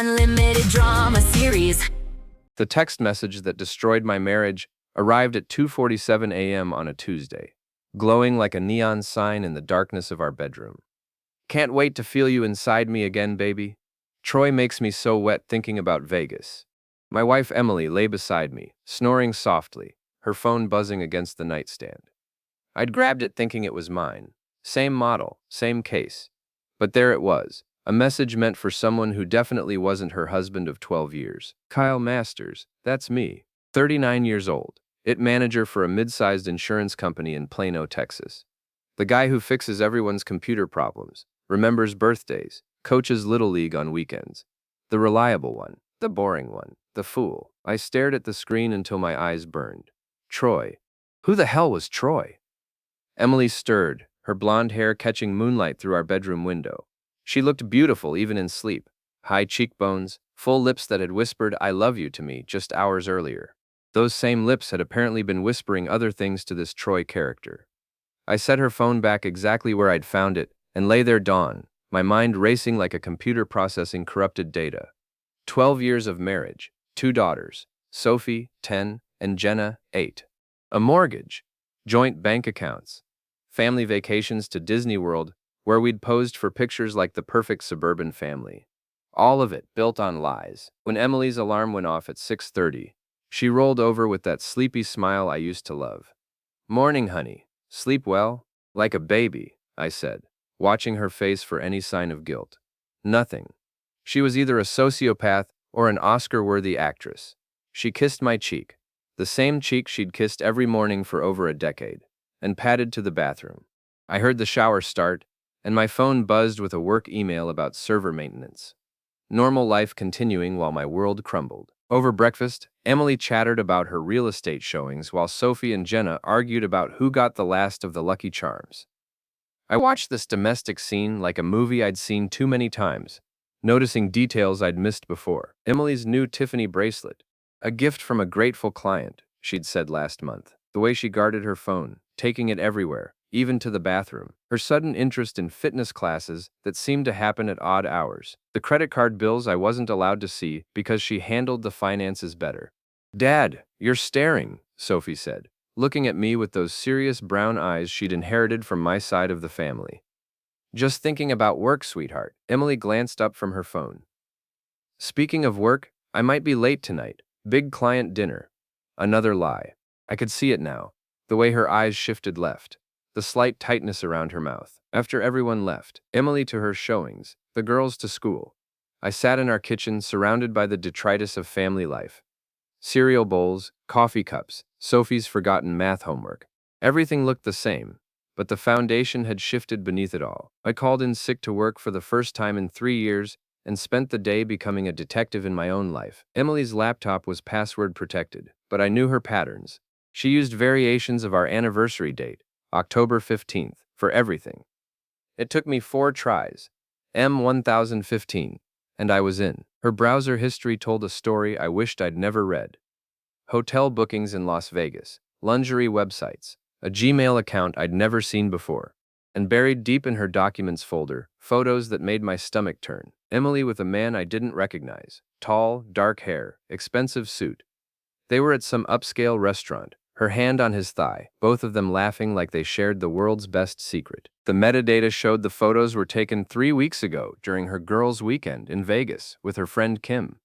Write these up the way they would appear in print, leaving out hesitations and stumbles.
unlimited drama series. The text message that destroyed my marriage arrived at 2:47 a.m. on a Tuesday, glowing like a neon sign in the darkness of our bedroom. Can't wait to feel you inside me again, baby. Troy makes me so wet thinking about Vegas. My wife Emily lay beside me, snoring softly, her phone buzzing against the nightstand. I'd grabbed it thinking it was mine. Same model, same case. But there it was, a message meant for someone who definitely wasn't her husband of 12 years. Kyle Masters, that's me, 39 years old, IT manager for a mid-sized insurance company in Plano, Texas. The guy who fixes everyone's computer problems, remembers birthdays, coaches Little League on weekends. The reliable one, the boring one, the fool. I stared at the screen until my eyes burned. Troy. Who the hell was Troy? Emily stirred, her blonde hair catching moonlight through our bedroom window. She looked beautiful even in sleep. High cheekbones, full lips that had whispered "I love you" to me just hours earlier. Those same lips had apparently been whispering other things to this Troy character. I set her phone back exactly where I'd found it and lay there dawn, my mind racing like a computer processing corrupted data. 12 years of marriage, 2 daughters, Sophie, 10, and Jenna, 8. A mortgage, joint bank accounts, family vacations to Disney World where we'd posed for pictures like the perfect suburban family. All of it built on lies. When Emily's alarm went off at 6:30, she rolled over with that sleepy smile I used to love. "Morning, honey. Sleep well?" "Like a baby," I said, watching her face for any sign of guilt. Nothing. She was either a sociopath or an Oscar-worthy actress. She kissed my cheek, the same cheek she'd kissed every morning for over a decade, and padded to the bathroom. I heard the shower start, and my phone buzzed with a work email about server maintenance. Normal life continuing while my world crumbled. Over breakfast, Emily chattered about her real estate showings while Sophie and Jenna argued about who got the last of the Lucky Charms. I watched this domestic scene like a movie I'd seen too many times, noticing details I'd missed before. Emily's new Tiffany bracelet, a gift from a grateful client, she'd said last month. The way she guarded her phone, taking it everywhere, even to the bathroom. Her sudden interest in fitness classes that seemed to happen at odd hours. The credit card bills I wasn't allowed to see because she handled the finances better. "Dad, you're staring," Sophie said, looking at me with those serious brown eyes she'd inherited from my side of the family. "Just thinking about work, sweetheart." Emily glanced up from her phone. "Speaking of work, I might be late tonight. Big client dinner." Another lie. I could see it now, the way her eyes shifted left, the slight tightness around her mouth. After everyone left, Emily to her showings, the girls to school, I sat in our kitchen surrounded by the detritus of family life. Cereal bowls, coffee cups, Sophie's forgotten math homework. Everything looked the same, but the foundation had shifted beneath it all. I called in sick to work for the first time in 3 years and spent the day becoming a detective in my own life. Emily's laptop was password protected, but I knew her patterns. She used variations of our anniversary date, October 15th, for everything. It took me 4 tries, M1015, and I was in. Her browser history told a story I wished I'd never read. Hotel bookings in Las Vegas, lingerie websites, a Gmail account I'd never seen before, and buried deep in her documents folder, photos that made my stomach turn. Emily with a man I didn't recognize, tall, dark hair, expensive suit. They were at some upscale restaurant, her hand on his thigh, both of them laughing like they shared the world's best secret. The metadata showed the photos were taken 3 weeks ago during her girls' weekend in Vegas with her friend Kim.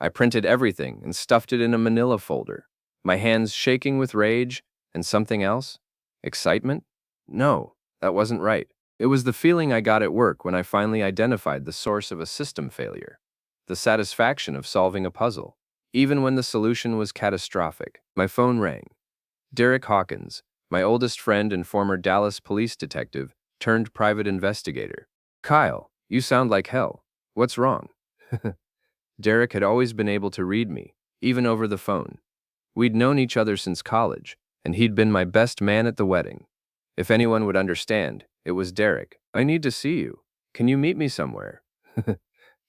I printed everything and stuffed it in a manila folder, my hands shaking with rage and something else. Excitement? No, that wasn't right. It was the feeling I got at work when I finally identified the source of a system failure. The satisfaction of solving a puzzle. Even when the solution was catastrophic. My phone rang. Derek Hawkins, my oldest friend and former Dallas police detective, turned private investigator. "Kyle, you sound like hell. What's wrong?" Derek had always been able to read me, even over the phone. We'd known each other since college, and he'd been my best man at the wedding. If anyone would understand, it was Derek. "I need to see you. Can you meet me somewhere?"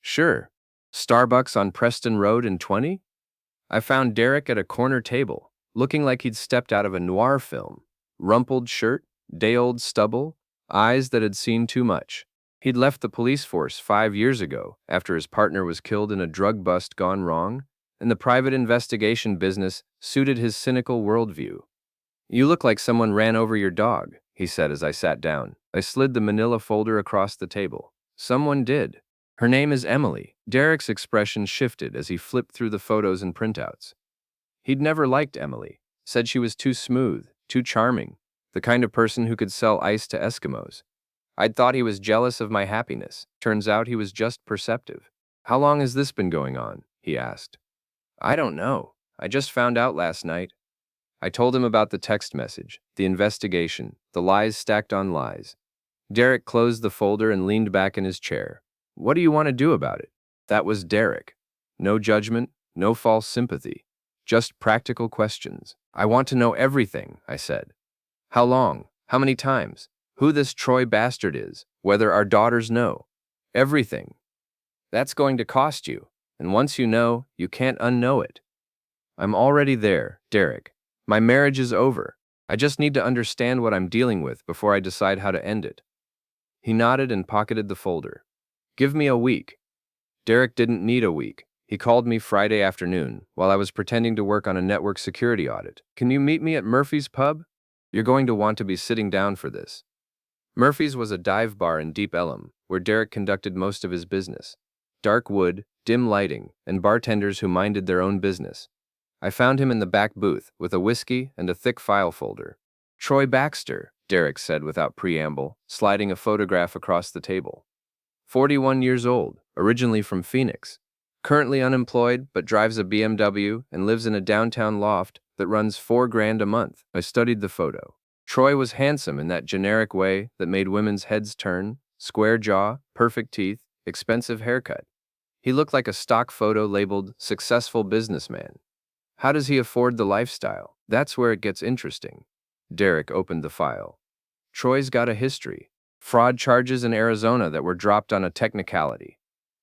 "Sure. Starbucks on Preston Road in 20? I found Derek at a corner table, looking like he'd stepped out of a noir film. Rumpled shirt, day-old stubble, eyes that had seen too much. He'd left the police force 5 years ago after his partner was killed in a drug bust gone wrong, and the private investigation business suited his cynical worldview. "You look like someone ran over your dog," he said as I sat down. I slid the manila folder across the table. "Someone did. Her name is Emily." Derek's expression shifted as he flipped through the photos and printouts. He'd never liked Emily, said she was too smooth, too charming, the kind of person who could sell ice to Eskimos. I'd thought he was jealous of my happiness. Turns out he was just perceptive. "How long has this been going on?" he asked. "I don't know. I just found out last night." I told him about the text message, the investigation, the lies stacked on lies. Derek closed the folder and leaned back in his chair. "What do you want to do about it?" That was Derek. No judgment, no false sympathy. Just practical questions. "I want to know everything," I said. "How long? How many times? Who this Troy bastard is? Whether our daughters know? Everything. That's going to cost you, and once you know, you can't unknow it." "I'm already there, Derek. My marriage is over. I just need to understand what I'm dealing with before I decide how to end it." He nodded and pocketed the folder. "Give me a week." Derek didn't need a week. He called me Friday afternoon while I was pretending to work on a network security audit. "Can you meet me at Murphy's Pub? You're going to want to be sitting down for this." Murphy's was a dive bar in Deep Ellum, where Derek conducted most of his business. Dark wood, dim lighting, and bartenders who minded their own business. I found him in the back booth with a whiskey and a thick file folder. "Troy Baxter," Derek said without preamble, sliding a photograph across the table. 41 years old, originally from Phoenix. Currently unemployed, but drives a BMW and lives in a downtown loft that runs $4,000 a month. I studied the photo. Troy was handsome in that generic way that made women's heads turn: square jaw, perfect teeth, expensive haircut. He looked like a stock photo labeled "successful businessman." How does he afford the lifestyle? That's where it gets interesting. Derek opened the file. Troy's got a history. Fraud charges in Arizona that were dropped on a technicality.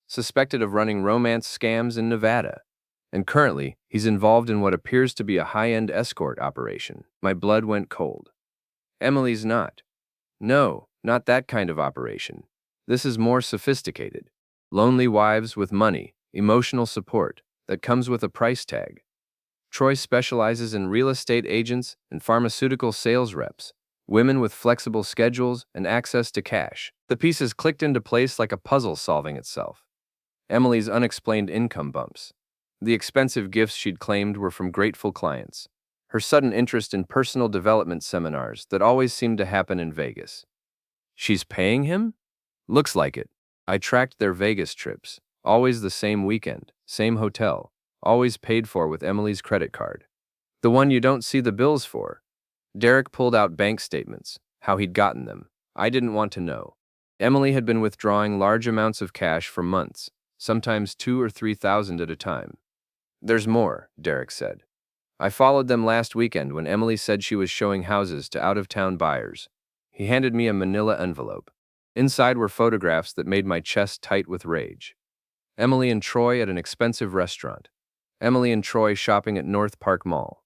Suspected of running romance scams in Nevada. And currently, he's involved in what appears to be a high-end escort operation. My blood went cold. Emily's not. No, not that kind of operation. This is more sophisticated. Lonely wives with money, emotional support, that comes with a price tag. Troy specializes in real estate agents and pharmaceutical sales reps, women with flexible schedules and access to cash. The pieces clicked into place like a puzzle solving itself. Emily's unexplained income bumps. The expensive gifts she'd claimed were from grateful clients. Her sudden interest in personal development seminars that always seemed to happen in Vegas. She's paying him? Looks like it. I tracked their Vegas trips. Always the same weekend, same hotel, always paid for with Emily's credit card. The one you don't see the bills for. Derek pulled out bank statements, how he'd gotten them. I didn't want to know. Emily had been withdrawing large amounts of cash for months, sometimes 2,000 or 3,000 at a time. "There's more," Derek said. "I followed them last weekend when Emily said she was showing houses to out-of-town buyers." He handed me a manila envelope. Inside were photographs that made my chest tight with rage. Emily and Troy at an expensive restaurant. Emily and Troy shopping at North Park Mall.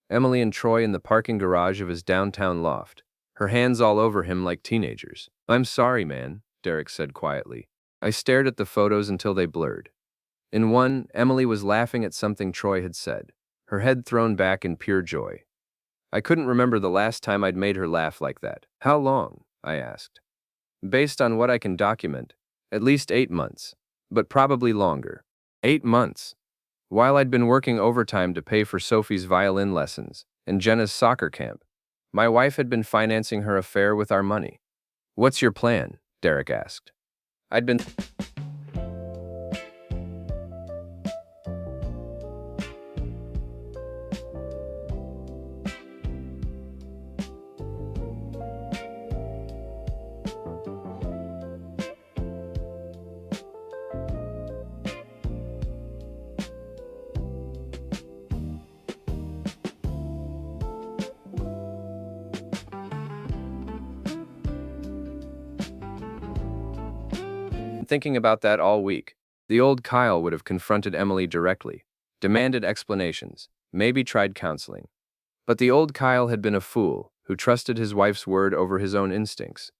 Emily and Troy in the parking garage of his downtown loft, her hands all over him like teenagers. "I'm sorry, man," Derek said quietly. I stared at the photos until they blurred. In one, Emily was laughing at something Troy had said, her head thrown back in pure joy. I couldn't remember the last time I'd made her laugh like that. "How long?" I asked. "Based on what I can document, at least 8 months, but probably longer." 8 months. While I'd been working overtime to pay for Sophie's violin lessons and Jenna's soccer camp, my wife had been financing her affair with our money. "What's your plan?" Derek asked. I'd been thinking about that all week. The old Kyle would have confronted Emily directly, demanded explanations, maybe tried counseling. But the old Kyle had been a fool who trusted his wife's word over his own instincts.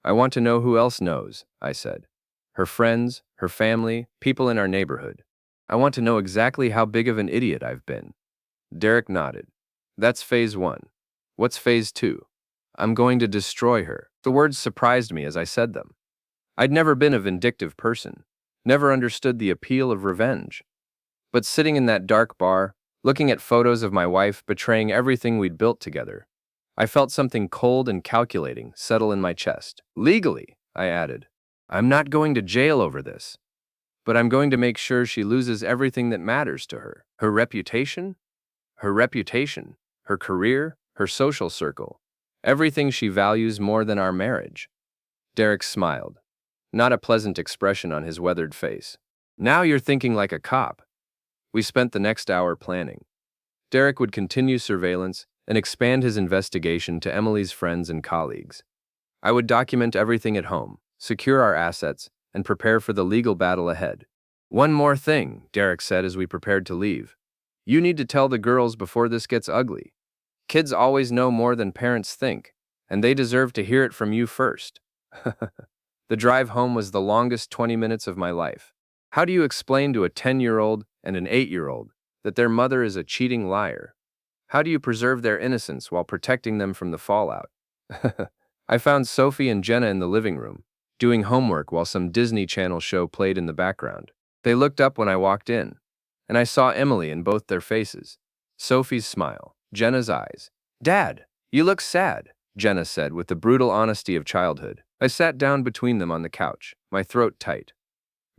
I want to know who else knows, I said. Her friends, her family, people in our neighborhood. I want to know exactly how big of an idiot I've been. Derek nodded. That's phase 1. What's phase 2? I'm going to destroy her. The words surprised me as I said them. I'd never been a vindictive person, never understood the appeal of revenge. But sitting in that dark bar, looking at photos of my wife betraying everything we'd built together, I felt something cold and calculating settle in my chest. Legally, I added. I'm not going to jail over this, but I'm going to make sure she loses everything that matters to her. Her reputation, her career, her social circle, everything she values more than our marriage. Derek smiled, not a pleasant expression on his weathered face. Now you're thinking like a cop. We spent the next hour planning. Derek would continue surveillance and expand his investigation to Emily's friends and colleagues. I would document everything at home, secure our assets, and prepare for the legal battle ahead. One more thing, Derek said as we prepared to leave. You need to tell the girls before this gets ugly. Kids always know more than parents think, and they deserve to hear it from you first. The drive home was the longest 20 minutes of my life. How do you explain to a 10-year-old and an 8-year-old that their mother is a cheating liar? How do you preserve their innocence while protecting them from the fallout? I found Sophie and Jenna in the living room, doing homework while some Disney Channel show played in the background. They looked up when I walked in, and I saw Emily in both their faces. Sophie's smile, Jenna's eyes. Dad, you look sad, Jenna said with the brutal honesty of childhood. I sat down between them on the couch, my throat tight.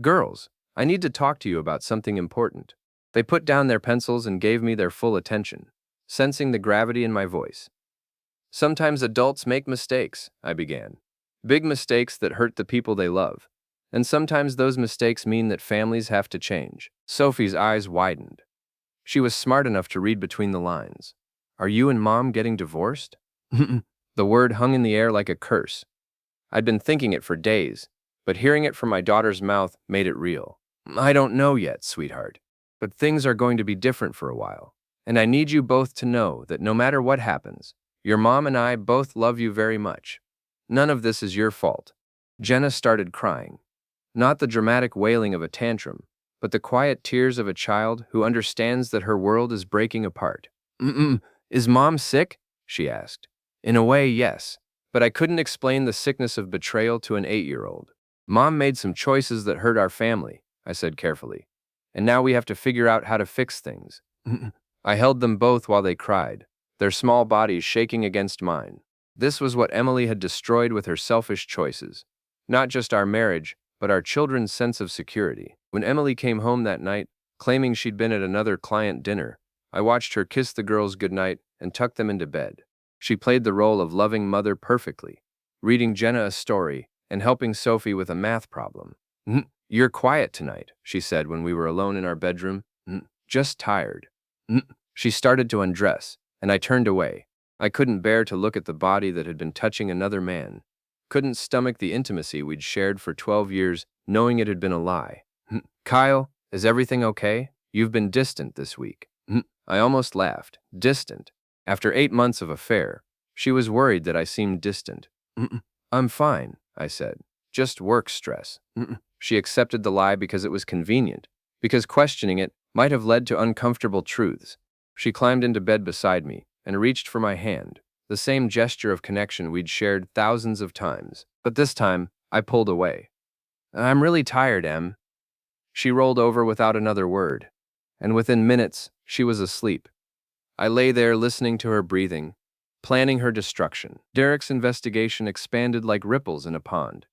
Girls, I need to talk to you about something important. They put down their pencils and gave me their full attention, sensing the gravity in my voice. Sometimes adults make mistakes, I began. Big mistakes that hurt the people they love. And sometimes those mistakes mean that families have to change. Sophie's eyes widened. She was smart enough to read between the lines. Are you and Mom getting divorced? The word hung in the air like a curse. I'd been thinking it for days, but hearing it from my daughter's mouth made it real. I don't know yet, sweetheart, but things are going to be different for a while. And I need you both to know that no matter what happens, your mom and I both love you very much. None of this is your fault. Jenna started crying. Not the dramatic wailing of a tantrum, but the quiet tears of a child who understands that her world is breaking apart. Is Mom sick? She asked. In a way, yes, but I couldn't explain the sickness of betrayal to an 8-year-old. Mom made some choices that hurt our family, I said carefully, and now we have to figure out how to fix things. I held them both while they cried, their small bodies shaking against mine. This was what Emily had destroyed with her selfish choices. Not just our marriage, but our children's sense of security. When Emily came home that night, claiming she'd been at another client dinner, I watched her kiss the girls goodnight and tuck them into bed. She played the role of loving mother perfectly, reading Jenna a story and helping Sophie with a math problem. You're quiet tonight, she said when we were alone in our bedroom. Just tired. She started to undress, and I turned away. I couldn't bear to look at the body that had been touching another man. Couldn't stomach the intimacy we'd shared for 12 years, knowing it had been a lie. Kyle, is everything okay? You've been distant this week. I almost laughed. Distant. After 8 months of affair, she was worried that I seemed distant. I'm fine, I said. Just work stress. She accepted the lie because it was convenient, because questioning it might have led to uncomfortable truths. She climbed into bed beside me and reached for my hand, the same gesture of connection we'd shared thousands of times. But this time, I pulled away. I'm really tired, Em. She rolled over without another word, and within minutes, she was asleep. I lay there listening to her breathing, planning her destruction. Derek's investigation expanded like ripples in a pond,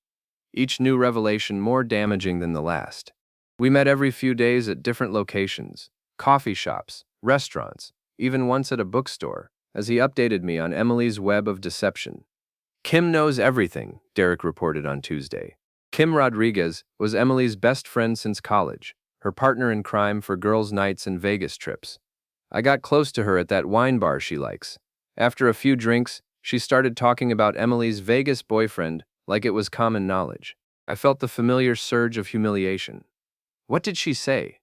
each new revelation more damaging than the last. We met every few days at different locations, coffee shops, restaurants, even once at a bookstore, as he updated me on Emily's web of deception. Kim knows everything, Derek reported on Tuesday. Kim Rodriguez was Emily's best friend since college, her partner in crime for girls' nights and Vegas trips. I got close to her at that wine bar she likes. After a few drinks, she started talking about Emily's Vegas boyfriend like it was common knowledge. I felt the familiar surge of humiliation. What did she say?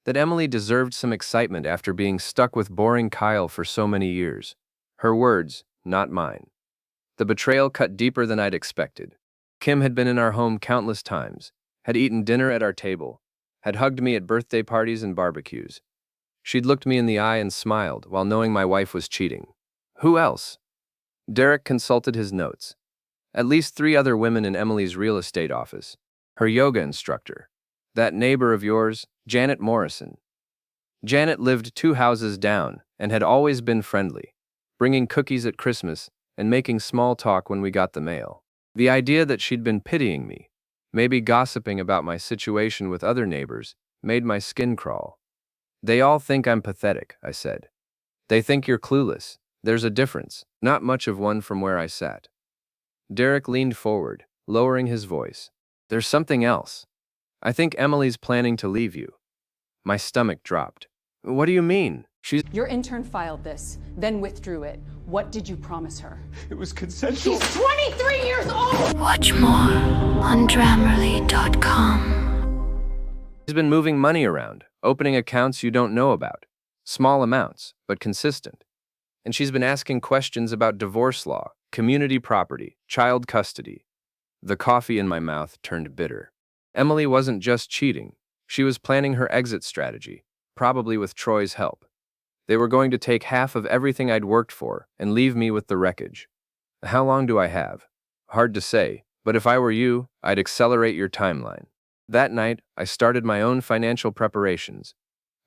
That Emily deserved some excitement after being stuck with boring Kyle for so many years. Her words, not mine. The betrayal cut deeper than I'd expected. Kim had been in our home countless times, had eaten dinner at our table, had hugged me at birthday parties and barbecues. She'd looked me in the eye and smiled while knowing my wife was cheating. Who else? Derek consulted his notes. At least 3 other women in Emily's real estate office. Her yoga instructor. That neighbor of yours, Janet Morrison. Janet lived 2 houses down and had always been friendly, bringing cookies at Christmas and making small talk when we got the mail. The idea that she'd been pitying me, maybe gossiping about my situation with other neighbors, made my skin crawl. They all think I'm pathetic, I said. They think you're clueless. There's a difference, not much of one from where I sat. Derek leaned forward, lowering his voice. There's something else. I think Emily's planning to leave you. My stomach dropped. What do you mean? Your intern filed this, then withdrew it. What did you promise her? It was consensual. She's 23 years old! Watch more on Grammarly.com. She's been moving money around, opening accounts you don't know about. Small amounts, but consistent. And she's been asking questions about divorce law, community property, child custody. The coffee in my mouth turned bitter. Emily wasn't just cheating. She was planning her exit strategy, probably with Troy's help. They were going to take half of everything I'd worked for and leave me with the wreckage. How long do I have? Hard to say, but if I were you, I'd accelerate your timeline. That night, I started my own financial preparations.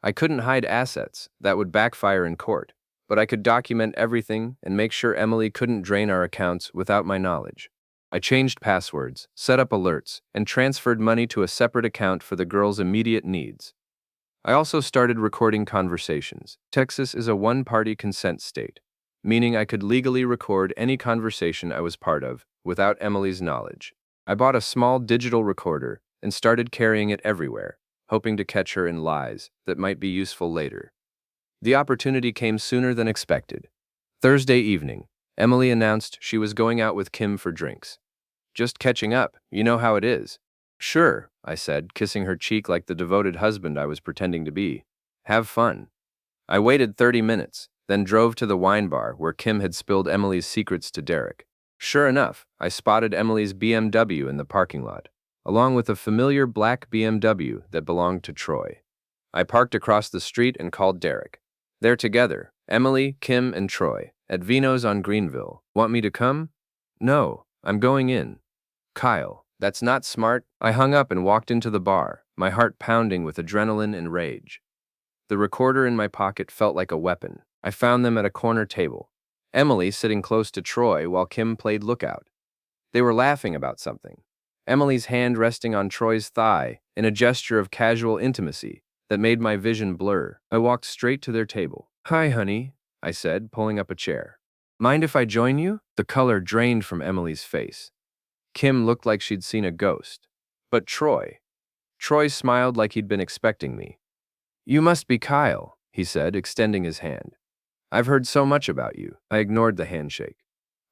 I couldn't hide assets that would backfire in court, but I could document everything and make sure Emily couldn't drain our accounts without my knowledge. I changed passwords, set up alerts, and transferred money to a separate account for the girl's immediate needs. I also started recording conversations. Texas is a one-party consent state, meaning I could legally record any conversation I was part of without Emily's knowledge. I bought a small digital recorder and started carrying it everywhere, hoping to catch her in lies that might be useful later. The opportunity came sooner than expected. Thursday evening, Emily announced she was going out with Kim for drinks. Just catching up, you know how it is. Sure, I said, kissing her cheek like the devoted husband I was pretending to be. Have fun. I waited 30 minutes, then drove to the wine bar where Kim had spilled Emily's secrets to Derek. Sure enough, I spotted Emily's BMW in the parking lot, along with a familiar black BMW that belonged to Troy. I parked across the street and called Derek. They're together, Emily, Kim, and Troy, at Vino's on Greenville. Want me to come? No, I'm going in. Kyle, that's not smart. I hung up and walked into the bar, my heart pounding with adrenaline and rage. The recorder in my pocket felt like a weapon. I found them at a corner table. Emily sitting close to Troy while Kim played lookout. They were laughing about something. Emily's hand resting on Troy's thigh in a gesture of casual intimacy that made my vision blur. I walked straight to their table. Hi, honey, I said, pulling up a chair. Mind if I join you? The color drained from Emily's face. Kim looked like she'd seen a ghost. But Troy smiled like he'd been expecting me. You must be Kyle, he said, extending his hand. I've heard so much about you. I ignored the handshake.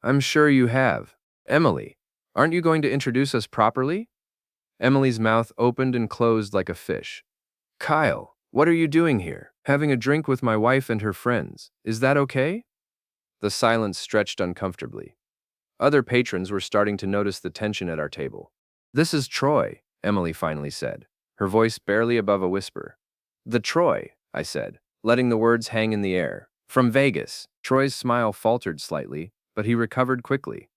I'm sure you have. Emily, aren't you going to introduce us properly? Emily's mouth opened and closed like a fish. Kyle, what are you doing here? Having a drink with my wife and her friends. Is that okay? The silence stretched uncomfortably. Other patrons were starting to notice the tension at our table. This is Troy, Emily finally said, her voice barely above a whisper. The Troy, I said, letting the words hang in the air. From Vegas. Troy's smile faltered slightly, but he recovered quickly.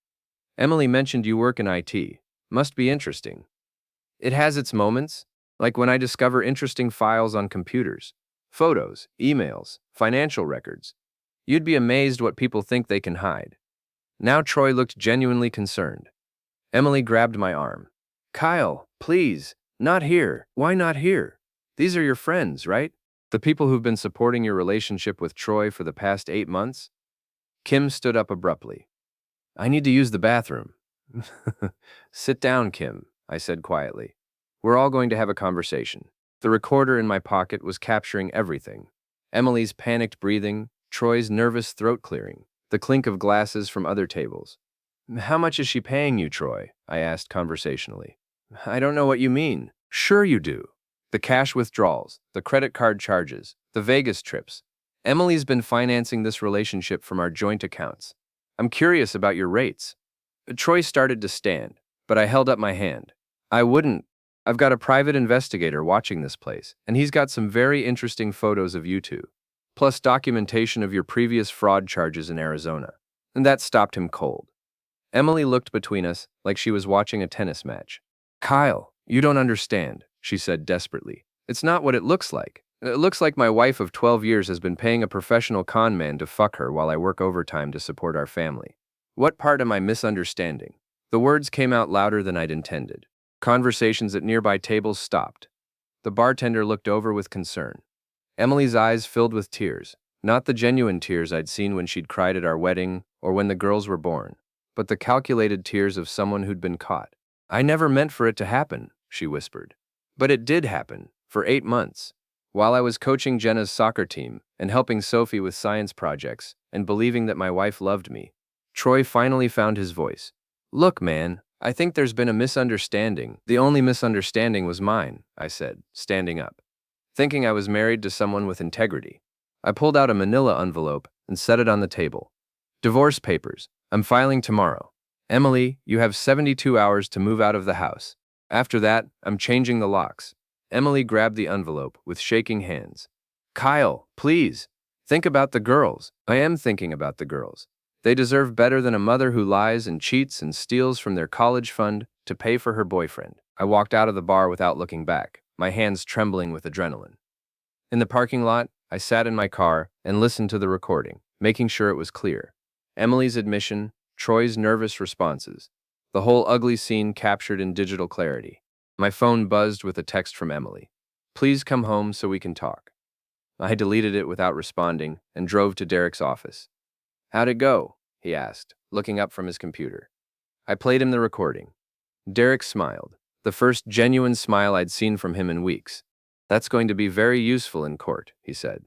Emily mentioned you work in IT. Must be interesting. It has its moments, like when I discover interesting files on computers, photos, emails, financial records. You'd be amazed what people think they can hide. Now Troy looked genuinely concerned. Emily grabbed my arm. Kyle, please, not here. Why not here? These are your friends, right? The people who've been supporting your relationship with Troy for the past 8 months? Kim stood up abruptly. I need to use the bathroom. Sit down, Kim, I said quietly. We're all going to have a conversation. The recorder in my pocket was capturing everything. Emily's panicked breathing, Troy's nervous throat clearing, the clink of glasses from other tables. How much is she paying you, Troy? I asked conversationally. I don't know what you mean. Sure you do. The cash withdrawals, the credit card charges, the Vegas trips. Emily's been financing this relationship from our joint accounts. I'm curious about your rates. Troy started to stand, but I held up my hand. I wouldn't. I've got a private investigator watching this place, and he's got some very interesting photos of you two, plus documentation of your previous fraud charges in Arizona. And that stopped him cold. Emily looked between us like she was watching a tennis match. Kyle, you don't understand, she said desperately. It's not what it looks like. It looks like my wife of 12 years has been paying a professional con man to fuck her while I work overtime to support our family. What part am I misunderstanding? The words came out louder than I'd intended. Conversations at nearby tables stopped. The bartender looked over with concern. Emily's eyes filled with tears, not the genuine tears I'd seen when she'd cried at our wedding or when the girls were born, but the calculated tears of someone who'd been caught. I never meant for it to happen, she whispered. But it did happen, for 8 months. While I was coaching Jenna's soccer team and helping Sophie with science projects and believing that my wife loved me, Troy finally found his voice. Look, man, I think there's been a misunderstanding. The only misunderstanding was mine, I said, standing up, thinking I was married to someone with integrity. I pulled out a manila envelope and set it on the table. Divorce papers. I'm filing tomorrow. Emily, you have 72 hours to move out of the house. After that, I'm changing the locks. Emily grabbed the envelope with shaking hands. Kyle, please, think about the girls. I am thinking about the girls. They deserve better than a mother who lies and cheats and steals from their college fund to pay for her boyfriend. I walked out of the bar without looking back, my hands trembling with adrenaline. In the parking lot, I sat in my car and listened to the recording, making sure it was clear. Emily's admission, Troy's nervous responses, the whole ugly scene captured in digital clarity. My phone buzzed with a text from Emily. Please come home so we can talk. I deleted it without responding and drove to Derek's office. How'd it go? He asked, looking up from his computer. I played him the recording. Derek smiled, the first genuine smile I'd seen from him in weeks. That's going to be very useful in court, he said.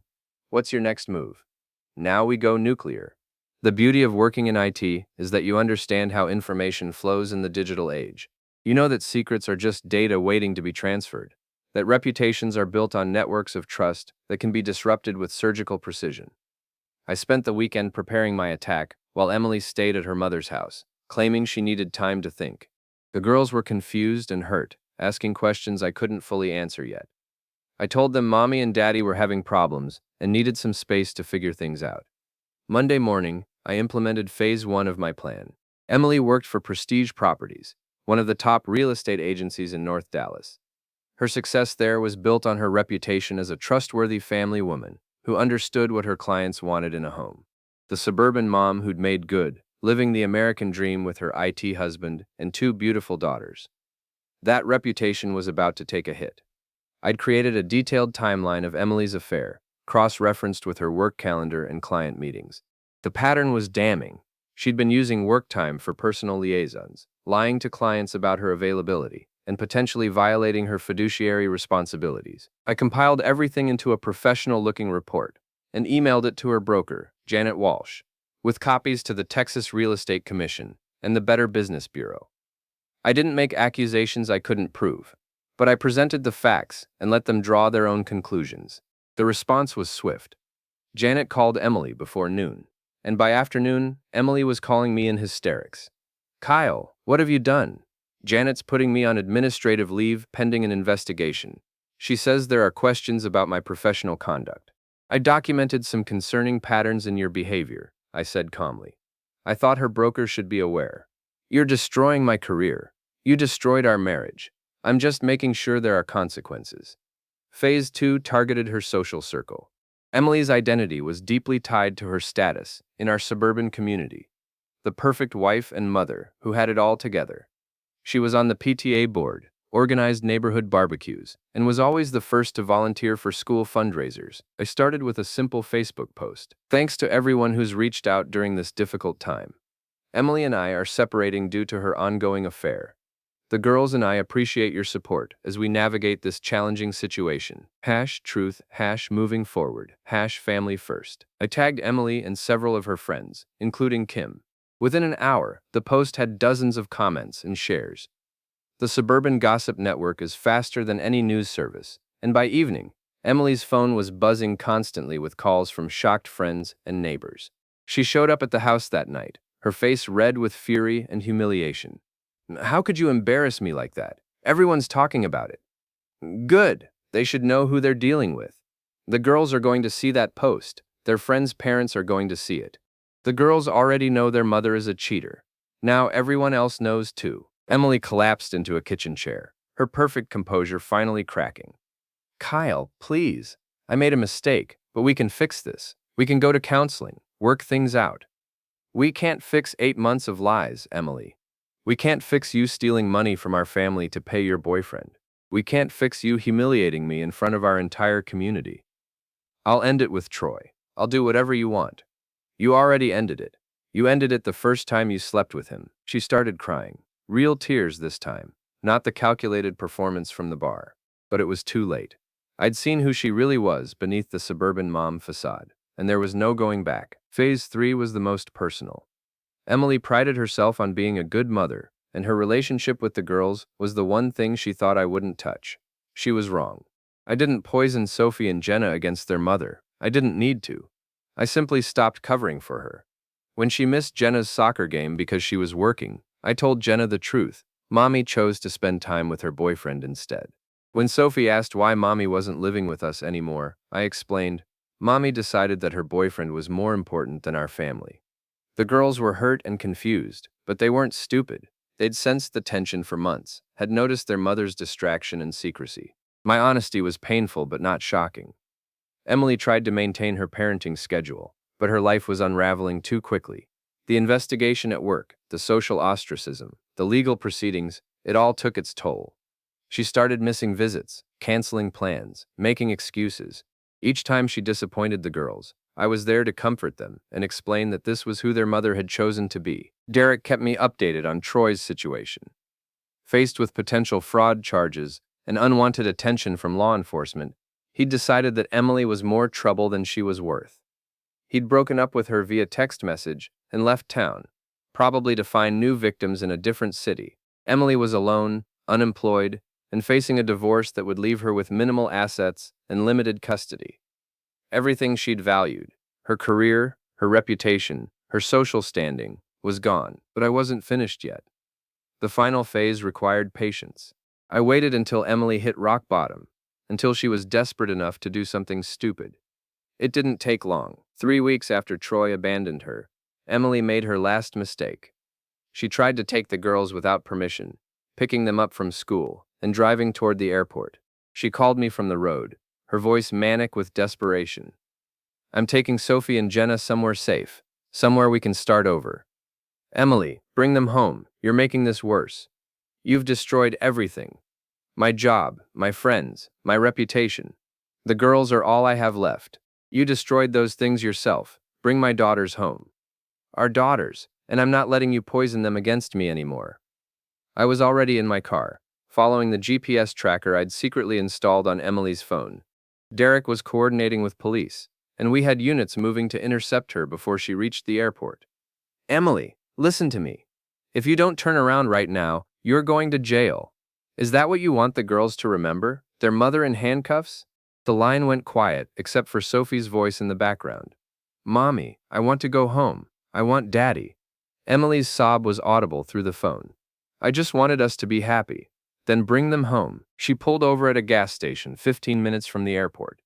What's your next move? Now we go nuclear. The beauty of working in IT is that you understand how information flows in the digital age. You know that secrets are just data waiting to be transferred, that reputations are built on networks of trust that can be disrupted with surgical precision. I spent the weekend preparing my attack while Emily stayed at her mother's house, claiming she needed time to think. The girls were confused and hurt, asking questions I couldn't fully answer yet. I told them Mommy and Daddy were having problems and needed some space to figure things out. Monday morning, I implemented phase 1 of my plan. Emily worked for Prestige Properties, one of the top real estate agencies in North Dallas. Her success there was built on her reputation as a trustworthy family woman who understood what her clients wanted in a home. The suburban mom who'd made good, living the American dream with her IT husband and 2 beautiful daughters. That reputation was about to take a hit. I'd created a detailed timeline of Emily's affair, cross-referenced with her work calendar and client meetings. The pattern was damning. She'd been using work time for personal liaisons, lying to clients about her availability, and potentially violating her fiduciary responsibilities. I compiled everything into a professional-looking report and emailed it to her broker, Janet Walsh, with copies to the Texas Real Estate Commission and the Better Business Bureau. I didn't make accusations I couldn't prove, but I presented the facts and let them draw their own conclusions. The response was swift. Janet called Emily before noon, and by afternoon, Emily was calling me in hysterics. Kyle, what have you done? Janet's putting me on administrative leave pending an investigation. She says there are questions about my professional conduct. I documented some concerning patterns in your behavior, I said calmly. I thought her broker should be aware. You're destroying my career. You destroyed our marriage. I'm just making sure there are consequences. Phase 2 targeted her social circle. Emily's identity was deeply tied to her status in our suburban community. The perfect wife and mother who had it all together. She was on the PTA board, organized neighborhood barbecues, and was always the first to volunteer for school fundraisers. I started with a simple Facebook post. Thanks to everyone who's reached out during this difficult time. Emily and I are separating due to her ongoing affair. The girls and I appreciate your support as we navigate this challenging situation. #truth, #moving forward, #family first. I tagged Emily and several of her friends, including Kim. Within an hour, the post had dozens of comments and shares. The suburban gossip network is faster than any news service, and by evening, Emily's phone was buzzing constantly with calls from shocked friends and neighbors. She showed up at the house that night, her face red with fury and humiliation. How could you embarrass me like that? Everyone's talking about it. Good. They should know who they're dealing with. The girls are going to see that post. Their friends' parents are going to see it. The girls already know their mother is a cheater. Now everyone else knows too. Emily collapsed into a kitchen chair, her perfect composure finally cracking. Kyle, please. I made a mistake, but we can fix this. We can go to counseling, work things out. We can't fix 8 months of lies, Emily. We can't fix you stealing money from our family to pay your boyfriend. We can't fix you humiliating me in front of our entire community. I'll end it with Troy. I'll do whatever you want. You already ended it. You ended it the first time you slept with him. She started crying. Real tears this time, not the calculated performance from the bar. But it was too late. I'd seen who she really was beneath the suburban mom facade, and there was no going back. Phase 3 was the most personal. Emily prided herself on being a good mother, and her relationship with the girls was the one thing she thought I wouldn't touch. She was wrong. I didn't poison Sophie and Jenna against their mother. I didn't need to. I simply stopped covering for her. When she missed Jenna's soccer game because she was working, I told Jenna the truth. Mommy chose to spend time with her boyfriend instead. When Sophie asked why Mommy wasn't living with us anymore, I explained, Mommy decided that her boyfriend was more important than our family. The girls were hurt and confused, but they weren't stupid. They'd sensed the tension for months, had noticed their mother's distraction and secrecy. My honesty was painful but not shocking. Emily tried to maintain her parenting schedule, but her life was unraveling too quickly. The investigation at work, the social ostracism, the legal proceedings, it all took its toll. She started missing visits, canceling plans, making excuses. Each time she disappointed the girls, I was there to comfort them and explain that this was who their mother had chosen to be. Derek kept me updated on Troy's situation. Faced with potential fraud charges and unwanted attention from law enforcement, he'd decided that Emily was more trouble than she was worth. He'd broken up with her via text message and left town, probably to find new victims in a different city. Emily was alone, unemployed, and facing a divorce that would leave her with minimal assets and limited custody. Everything she'd valued, her career, her reputation, her social standing, was gone, but I wasn't finished yet. The final phase required patience. I waited until Emily hit rock bottom, until she was desperate enough to do something stupid. It didn't take long. 3 weeks after Troy abandoned her, Emily made her last mistake. She tried to take the girls without permission, picking them up from school and driving toward the airport. She called me from the road, her voice manic with desperation. I'm taking Sophie and Jenna somewhere safe, somewhere we can start over. Emily, bring them home. You're making this worse. You've destroyed everything. My job, my friends, my reputation. The girls are all I have left. You destroyed those things yourself. Bring my daughters home. Our daughters, and I'm not letting you poison them against me anymore. I was already in my car, following the GPS tracker I'd secretly installed on Emily's phone. Derek was coordinating with police, and we had units moving to intercept her before she reached the airport. Emily, listen to me. If you don't turn around right now, you're going to jail. Is that what you want the girls to remember? Their mother in handcuffs? The line went quiet, except for Sophie's voice in the background. Mommy, I want to go home. I want Daddy. Emily's sob was audible through the phone. I just wanted us to be happy. Then bring them home. She pulled over at a gas station 15 minutes from the airport.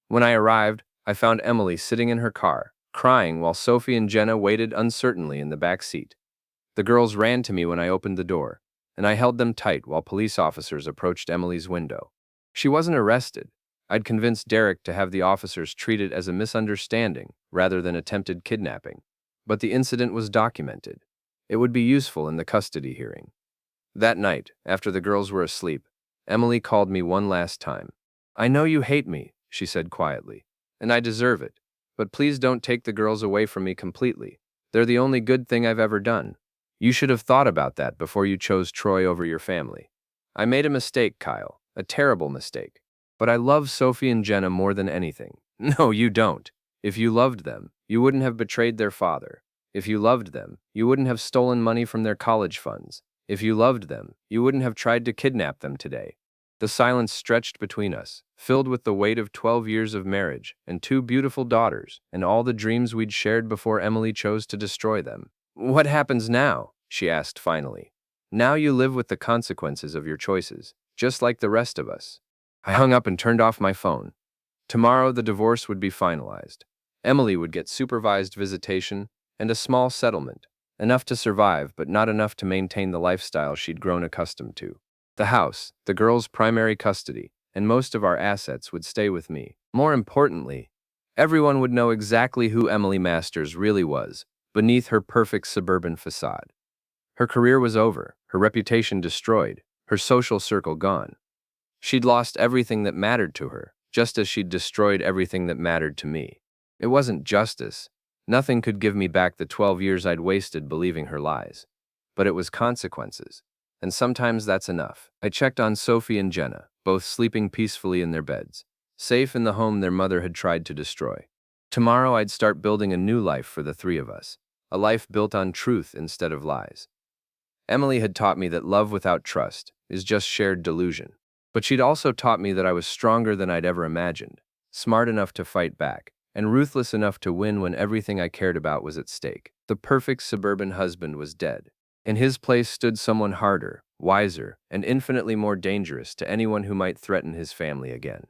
When I arrived, I found Emily sitting in her car, crying while Sophie and Jenna waited uncertainly in the back seat. The girls ran to me when I opened the door, and I held them tight while police officers approached Emily's window. She wasn't arrested. I'd convinced Derek to have the officers treat it as a misunderstanding rather than attempted kidnapping. But the incident was documented. It would be useful in the custody hearing. That night, after the girls were asleep, Emily called me one last time. I know you hate me, she said quietly, and I deserve it. But please don't take the girls away from me completely. They're the only good thing I've ever done. You should have thought about that before you chose Troy over your family. I made a mistake, Kyle, a terrible mistake. But I love Sophie and Jenna more than anything. No, you don't. If you loved them, you wouldn't have betrayed their father. If you loved them, you wouldn't have stolen money from their college funds. If you loved them, you wouldn't have tried to kidnap them today. The silence stretched between us, filled with the weight of 12 years of marriage and 2 beautiful daughters and all the dreams we'd shared before Emily chose to destroy them. What happens now? She asked finally. Now you live with the consequences of your choices, just like the rest of us. I hung up and turned off my phone. Tomorrow the divorce would be finalized. Emily would get supervised visitation and a small settlement, enough to survive but not enough to maintain the lifestyle she'd grown accustomed to. The house, the girls' primary custody, and most of our assets would stay with me. More importantly, everyone would know exactly who Emily Masters really was, beneath her perfect suburban facade. Her career was over, her reputation destroyed, her social circle gone. She'd lost everything that mattered to her, just as she'd destroyed everything that mattered to me. It wasn't justice. Nothing could give me back the 12 years I'd wasted believing her lies. But it was consequences. And sometimes that's enough. I checked on Sophie and Jenna, both sleeping peacefully in their beds, safe in the home their mother had tried to destroy. Tomorrow I'd start building a new life for the three of us, a life built on truth instead of lies. Emily had taught me that love without trust is just shared delusion. But she'd also taught me that I was stronger than I'd ever imagined, smart enough to fight back, and ruthless enough to win when everything I cared about was at stake. The perfect suburban husband was dead. In his place stood someone harder, wiser, and infinitely more dangerous to anyone who might threaten his family again.